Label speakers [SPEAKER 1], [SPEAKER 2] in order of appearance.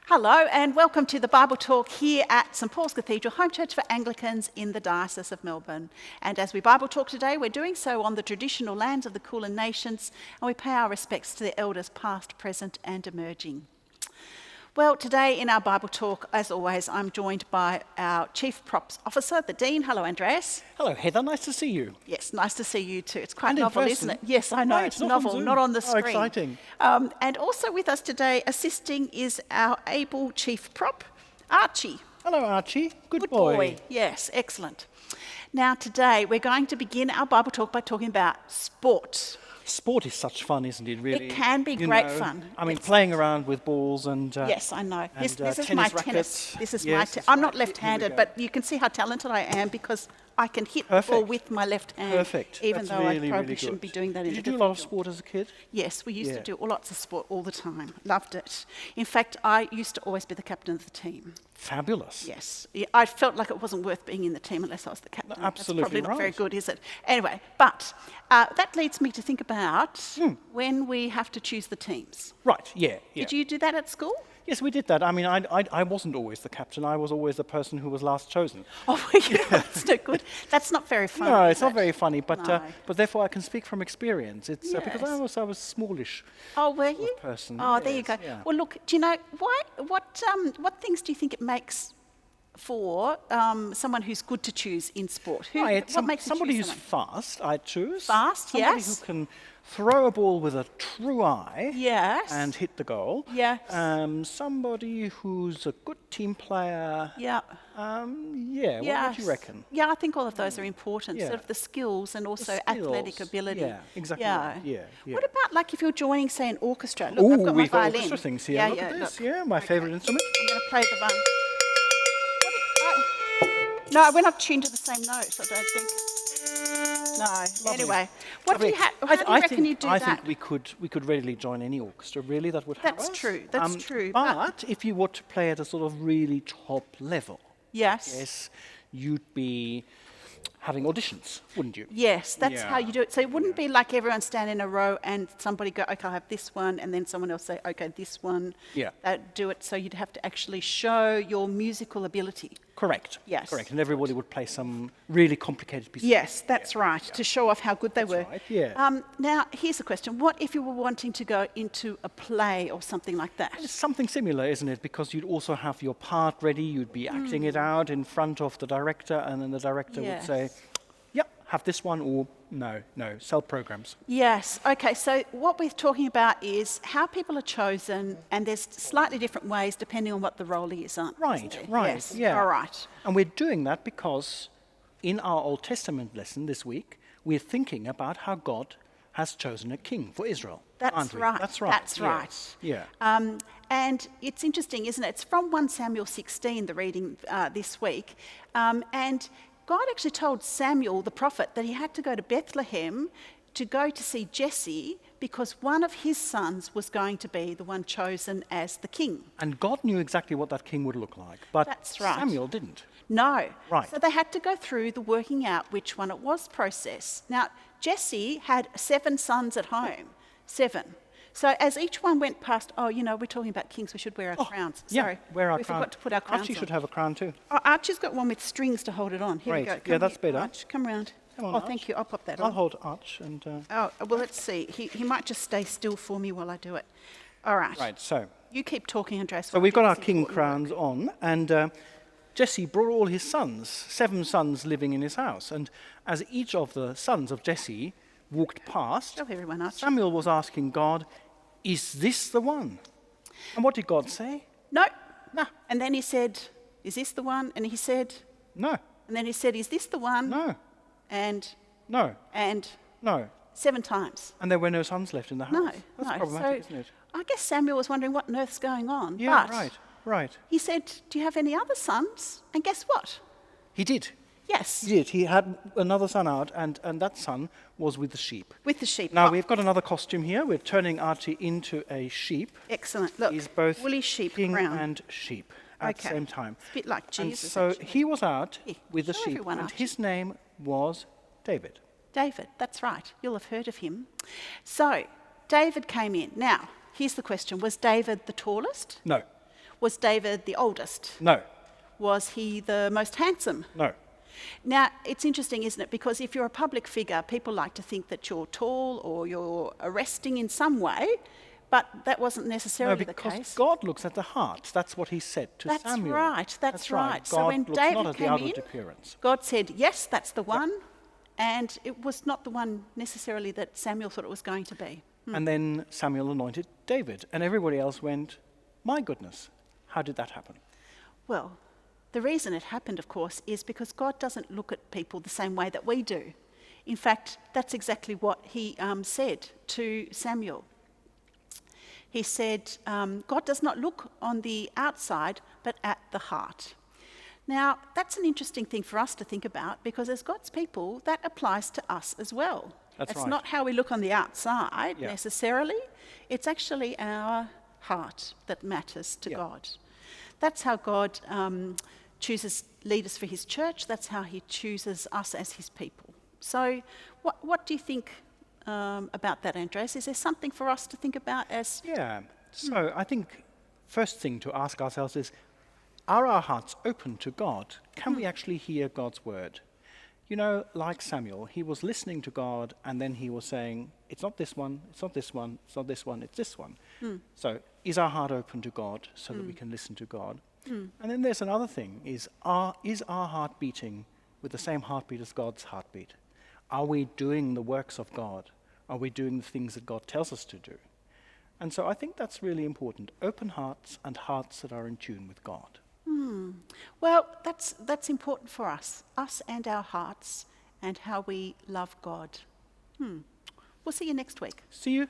[SPEAKER 1] Hello and welcome to the Bible Talk here at St Paul's Cathedral, home church for Anglicans in the Diocese of Melbourne. And as we Bible talk today, we're doing so on the traditional lands of the Kulin Nations, and we pay our respects to the elders past, present and emerging. Well, today in our Bible Talk, as always, I'm joined by our Chief Props Officer, the Dean. Hello, Andreas.
[SPEAKER 2] Hello, Heather. Nice to see you.
[SPEAKER 1] Yes, nice to see you too. It's quite
[SPEAKER 2] And
[SPEAKER 1] novel,
[SPEAKER 2] in
[SPEAKER 1] isn't it?
[SPEAKER 2] person.
[SPEAKER 1] Yes, I know.
[SPEAKER 2] Right,
[SPEAKER 1] It's
[SPEAKER 2] not on
[SPEAKER 1] novel,
[SPEAKER 2] Zoom.
[SPEAKER 1] not on the
[SPEAKER 2] Oh,
[SPEAKER 1] screen.
[SPEAKER 2] exciting.
[SPEAKER 1] And also with us today, assisting, is our able Chief Prop, Archie.
[SPEAKER 2] Hello, Archie. Good
[SPEAKER 1] boy. Yes, excellent. Now today we're going to begin our Bible Talk by talking about sport.
[SPEAKER 2] Sport is such fun, isn't it, really?
[SPEAKER 1] It can be great fun.
[SPEAKER 2] I mean, playing around with balls and
[SPEAKER 1] yes, I know. This is
[SPEAKER 2] tennis
[SPEAKER 1] my
[SPEAKER 2] rackets.
[SPEAKER 1] tennis. This is
[SPEAKER 2] Yes,
[SPEAKER 1] my.
[SPEAKER 2] that's
[SPEAKER 1] I'm not
[SPEAKER 2] right. Here we
[SPEAKER 1] left-handed,
[SPEAKER 2] go.
[SPEAKER 1] but you can see how talented I am because I can hit the ball
[SPEAKER 2] Perfect.
[SPEAKER 1] with my left hand.
[SPEAKER 2] Perfect.
[SPEAKER 1] Even
[SPEAKER 2] That's
[SPEAKER 1] though I
[SPEAKER 2] really,
[SPEAKER 1] probably
[SPEAKER 2] really
[SPEAKER 1] shouldn't be
[SPEAKER 2] good.
[SPEAKER 1] doing that in
[SPEAKER 2] Did
[SPEAKER 1] the
[SPEAKER 2] you do a lot of
[SPEAKER 1] cathedral.
[SPEAKER 2] sport as a kid?
[SPEAKER 1] Yes, we used to
[SPEAKER 2] Yeah.
[SPEAKER 1] do lots of sport all the time. Loved it. In fact, I used to always be the captain of the team.
[SPEAKER 2] Fabulous.
[SPEAKER 1] Yes. Yeah, I felt like it wasn't worth being in the team unless I was the captain.
[SPEAKER 2] absolutely
[SPEAKER 1] That's probably not very
[SPEAKER 2] right.
[SPEAKER 1] good, is it? Anyway, but that leads me to think about when we have to choose the teams.
[SPEAKER 2] Right, yeah.
[SPEAKER 1] Did you do that at school?
[SPEAKER 2] Yes, we did that. I mean, I wasn't always the captain. I was always the person who was last chosen.
[SPEAKER 1] Oh, that's no good. That's not very funny.
[SPEAKER 2] No,
[SPEAKER 1] is
[SPEAKER 2] it's not
[SPEAKER 1] it?
[SPEAKER 2] very funny, but
[SPEAKER 1] No.
[SPEAKER 2] therefore I can speak from experience. It's because
[SPEAKER 1] Yes.
[SPEAKER 2] I was smallish.
[SPEAKER 1] Oh, were you?
[SPEAKER 2] person,
[SPEAKER 1] Oh, there you
[SPEAKER 2] yes,
[SPEAKER 1] go.
[SPEAKER 2] yeah.
[SPEAKER 1] Well, look, do you know what things do you think it makes for someone who's good to choose in sport? What makes you
[SPEAKER 2] somebody
[SPEAKER 1] choose
[SPEAKER 2] who's
[SPEAKER 1] someone?
[SPEAKER 2] fast, I choose.
[SPEAKER 1] Fast,
[SPEAKER 2] somebody
[SPEAKER 1] yes.
[SPEAKER 2] who can throw a ball with a true eye
[SPEAKER 1] Yes.
[SPEAKER 2] and hit the goal.
[SPEAKER 1] Yes.
[SPEAKER 2] Somebody who's a good team player.
[SPEAKER 1] Yeah.
[SPEAKER 2] What would you reckon?
[SPEAKER 1] Yeah, I think all of those are important.
[SPEAKER 2] Yeah.
[SPEAKER 1] Sort of the skills and also
[SPEAKER 2] skills,
[SPEAKER 1] athletic ability.
[SPEAKER 2] yeah, exactly
[SPEAKER 1] Yeah.
[SPEAKER 2] right, yeah, yeah.
[SPEAKER 1] What about like if you're joining, say, an orchestra? Look, I've got my
[SPEAKER 2] we've got
[SPEAKER 1] violin.
[SPEAKER 2] orchestra things here.
[SPEAKER 1] Yeah,
[SPEAKER 2] Look
[SPEAKER 1] yeah,
[SPEAKER 2] at this.
[SPEAKER 1] look.
[SPEAKER 2] Yeah, my favourite instrument.
[SPEAKER 1] I'm going to play the violin. No, we're not tuned to the same note, I don't think. No. Anyway, what do you how do you reckon you do
[SPEAKER 2] I
[SPEAKER 1] that?
[SPEAKER 2] think we could readily join any orchestra. Really, that would help
[SPEAKER 1] That's
[SPEAKER 2] us.
[SPEAKER 1] true, that's true,
[SPEAKER 2] But if you were to play at a sort of really top level,
[SPEAKER 1] Yes.
[SPEAKER 2] yes, you'd be having auditions, wouldn't you?
[SPEAKER 1] Yes, that's how
[SPEAKER 2] Yeah.
[SPEAKER 1] you do it. So it wouldn't be like everyone stand in a row and somebody go, okay, I have this one, and then someone else say, okay, this one.
[SPEAKER 2] Yeah.
[SPEAKER 1] Do it. So you'd have to actually show your musical ability.
[SPEAKER 2] Correct.
[SPEAKER 1] Yes.
[SPEAKER 2] Correct. And everybody would play some really complicated piece.
[SPEAKER 1] Yes, that's right, to show off how good they were.
[SPEAKER 2] right, yeah.
[SPEAKER 1] Now, here's a question. What if you were wanting to go into a play or something like that?
[SPEAKER 2] It's something similar, isn't it? Because you'd also have your part ready, you'd be acting it out in front of the director, and then the director would say,
[SPEAKER 1] Yes.
[SPEAKER 2] yep, have this one, or no, sell programs.
[SPEAKER 1] Yes. Okay. So what we're talking about is how people are chosen, and there's slightly different ways depending on what the role is, aren't
[SPEAKER 2] Right,
[SPEAKER 1] isn't there?
[SPEAKER 2] right,
[SPEAKER 1] Yes.
[SPEAKER 2] yeah.
[SPEAKER 1] All right.
[SPEAKER 2] And we're doing that because in our Old Testament lesson this week, we're thinking about how God has chosen a king for Israel.
[SPEAKER 1] That's
[SPEAKER 2] aren't we?
[SPEAKER 1] right.
[SPEAKER 2] That's right.
[SPEAKER 1] That's
[SPEAKER 2] yeah.
[SPEAKER 1] right.
[SPEAKER 2] Yeah.
[SPEAKER 1] And it's interesting, isn't it? It's from 1 Samuel 16, the reading this week, and God actually told Samuel, the prophet, that he had to go to Bethlehem to go to see Jesse because one of his sons was going to be the one chosen as the king.
[SPEAKER 2] And God knew exactly what that king would look like, but
[SPEAKER 1] That's right.
[SPEAKER 2] Samuel didn't.
[SPEAKER 1] No.
[SPEAKER 2] Right.
[SPEAKER 1] So they had to go through the working out which one it was process. Now, Jesse had 7 sons at home. 7. So as each one went past, we're talking about kings, we should wear our crowns.
[SPEAKER 2] Yeah,
[SPEAKER 1] Sorry,
[SPEAKER 2] wear our
[SPEAKER 1] we
[SPEAKER 2] crown.
[SPEAKER 1] forgot to put our crowns
[SPEAKER 2] Archie
[SPEAKER 1] on.
[SPEAKER 2] should have a crown too.
[SPEAKER 1] Oh, Archie's got one with strings to hold it on. Here we
[SPEAKER 2] Great.
[SPEAKER 1] go.
[SPEAKER 2] Yeah, that's
[SPEAKER 1] here,
[SPEAKER 2] better.
[SPEAKER 1] Arch, come round.
[SPEAKER 2] Come on,
[SPEAKER 1] Oh,
[SPEAKER 2] Arch.
[SPEAKER 1] thank you. I'll pop that
[SPEAKER 2] I'll
[SPEAKER 1] on.
[SPEAKER 2] hold Arch and...
[SPEAKER 1] Oh, well, let's see. He might just stay still for me while I do it. All right.
[SPEAKER 2] Right, so
[SPEAKER 1] You keep talking, Andreas.
[SPEAKER 2] So
[SPEAKER 1] while I
[SPEAKER 2] we've
[SPEAKER 1] do
[SPEAKER 2] got our
[SPEAKER 1] this
[SPEAKER 2] king
[SPEAKER 1] important work.
[SPEAKER 2] crowns on, and Jesse brought all his sons, 7 sons living in his house. And as each of the sons of Jesse walked past,
[SPEAKER 1] Tell everyone, Archie.
[SPEAKER 2] Samuel was asking God, is this the one? And what did God say?
[SPEAKER 1] No.
[SPEAKER 2] No.
[SPEAKER 1] And then he said, is this the one? And he said,
[SPEAKER 2] No,
[SPEAKER 1] and then he said, is this the one?
[SPEAKER 2] no,
[SPEAKER 1] And
[SPEAKER 2] no,
[SPEAKER 1] 7 times.
[SPEAKER 2] And there were no sons left in the house.
[SPEAKER 1] No,
[SPEAKER 2] That's
[SPEAKER 1] no.
[SPEAKER 2] problematic,
[SPEAKER 1] So
[SPEAKER 2] isn't it?
[SPEAKER 1] I guess Samuel was wondering what on earth's going on.
[SPEAKER 2] Yeah,
[SPEAKER 1] but
[SPEAKER 2] right.
[SPEAKER 1] he said, do you have any other sons? And guess what?
[SPEAKER 2] He did.
[SPEAKER 1] Yes.
[SPEAKER 2] He did. He had another son out, and that son was with the sheep.
[SPEAKER 1] With the sheep.
[SPEAKER 2] Now,
[SPEAKER 1] Oh,
[SPEAKER 2] we've got another costume here. We're turning Archie into a sheep.
[SPEAKER 1] excellent. Look,
[SPEAKER 2] He's both
[SPEAKER 1] woolly sheep
[SPEAKER 2] king
[SPEAKER 1] crown.
[SPEAKER 2] and sheep at the
[SPEAKER 1] Okay.
[SPEAKER 2] same time.
[SPEAKER 1] It's a bit like
[SPEAKER 2] And
[SPEAKER 1] Jesus.
[SPEAKER 2] so
[SPEAKER 1] actually.
[SPEAKER 2] he was out
[SPEAKER 1] Here,
[SPEAKER 2] with the
[SPEAKER 1] show
[SPEAKER 2] sheep,
[SPEAKER 1] everyone,
[SPEAKER 2] and
[SPEAKER 1] Archie.
[SPEAKER 2] his name was David.
[SPEAKER 1] David, that's right. You'll have heard of him. So, David came in. Now, here's the question. Was David the tallest?
[SPEAKER 2] No.
[SPEAKER 1] Was David the oldest?
[SPEAKER 2] No,
[SPEAKER 1] Was he the most handsome?
[SPEAKER 2] no.
[SPEAKER 1] Now, it's interesting, isn't it? Because if you're a public figure, people like to think that you're tall or you're arresting in some way, but that wasn't
[SPEAKER 2] No,
[SPEAKER 1] necessarily the
[SPEAKER 2] because
[SPEAKER 1] case.
[SPEAKER 2] God looks at the heart. That's what he said to
[SPEAKER 1] That's
[SPEAKER 2] Samuel.
[SPEAKER 1] right, that's right. So
[SPEAKER 2] God
[SPEAKER 1] when
[SPEAKER 2] looks
[SPEAKER 1] David
[SPEAKER 2] not at the
[SPEAKER 1] came
[SPEAKER 2] outward
[SPEAKER 1] in,
[SPEAKER 2] appearance.
[SPEAKER 1] God said, yes, that's the one, and it was not the one necessarily that Samuel thought it was going to be.
[SPEAKER 2] And then Samuel anointed David, and everybody else went, my goodness, how did that happen?
[SPEAKER 1] Well, the reason it happened, of course, is because God doesn't look at people the same way that we do. In fact, that's exactly what he said to Samuel. He said, God does not look on the outside, but at the heart. Now, that's an interesting thing for us to think about, because as God's people, that applies to us as well.
[SPEAKER 2] That's
[SPEAKER 1] it's
[SPEAKER 2] right.
[SPEAKER 1] not how we look on the outside
[SPEAKER 2] Yeah.
[SPEAKER 1] necessarily. It's actually our heart that matters to
[SPEAKER 2] Yeah.
[SPEAKER 1] God. That's how God chooses leaders for his church. That's how he chooses us as his people. So what do you think about that, Andres? Is there something for us to think about as...
[SPEAKER 2] Yeah, so I think first thing to ask ourselves is, are our hearts open to God? Can we actually hear God's word? You know, like Samuel, he was listening to God, and then he was saying, it's not this one, it's not this one, it's not this one, it's this one. So is our heart open to God so that we can listen to God? And then there's another thing, is our heart beating with the same heartbeat as God's heartbeat? Are we doing the works of God? Are we doing the things that God tells us to do? And so I think that's really important, open hearts and hearts that are in tune with God.
[SPEAKER 1] Well, that's important for us and our hearts and how we love God. We'll see you next week.
[SPEAKER 2] See you